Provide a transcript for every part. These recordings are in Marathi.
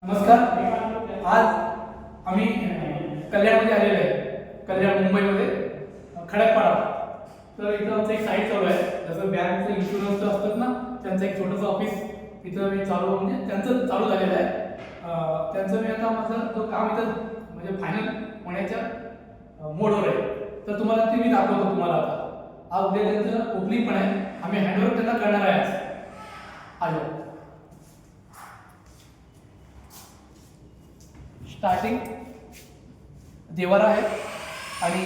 नमस्कार. आज आम्ही कल्याणमध्ये आलेलो आहे. कल्याण मुंबईमध्ये खडकपाडा. तर इथं आमचं एक साईट चालू आहे. जसं बँकचं इन्शुरन्सचं असतात ना, त्यांचं एक छोटंसं ऑफिस इथं मी चालू म्हणजे त्यांचं चालू झालेलं आहे. त्यांचं मी आता माझं तो काम इथं म्हणजे फायनल होण्याच्या मोडवर आहे. तर तुम्हाला ते मी दाखवतो तुम्हाला आता. आज उद्या त्यांचं ओपनिंग पण आहे. आम्ही हँडओव्हर त्यांना करणार आहे आज. आलो स्टार्टिंग देवारा आहे आणि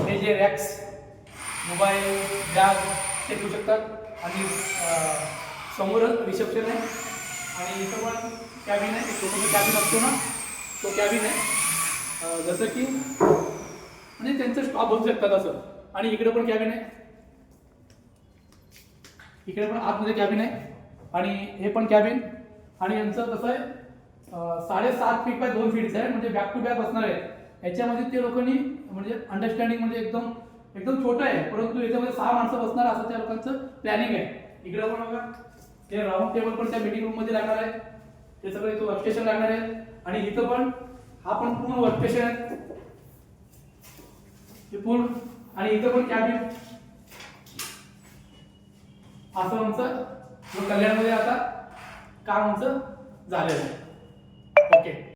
हे जे रॅक्स मोबाईल बॅग ते ठेवू शकतात आणि समोर रिसेप्शन आहे आणि इथं पण कॅबिन आहे. एक छोटंसं कॅबिन असतो ना, तो कॅबिन आहे. जसं की म्हणजे त्यांचं स्टॉप बसू शकतात असं. आणि इकडे पण कॅबिन आहे, इकडे पण आतमध्ये कॅबिन आहे आणि हे पण कॅबिन. आणि यांचं कसं आहे 7.5 फीट बाय 2 फीटचं आहे, म्हणजे बॅक टू बॅक बसणार आहे. याच्यामध्ये ते लोकांनी म्हणजे अंडरस्टँडिंग म्हणजे एकदम एकदम छोटं आहे, परंतु याच्यामध्ये 6 माणसं बसणार असं त्या लोकांचं प्लॅनिंग आहे. इकडे पण बघा ते राऊंड टेबल पण त्या मीटिंग रूम मध्ये लागणार आहे. ते सगळं इथं वर्कस्टेशन लागणार आहे आणि इथं पण हा पण पूर्ण वर्कस्टेशन आहे हे पूर्ण. आणि इथं पण कॅबिन. असं आमचं कल्याणमध्ये आता काम आमचं झालेलं आहे. ओके.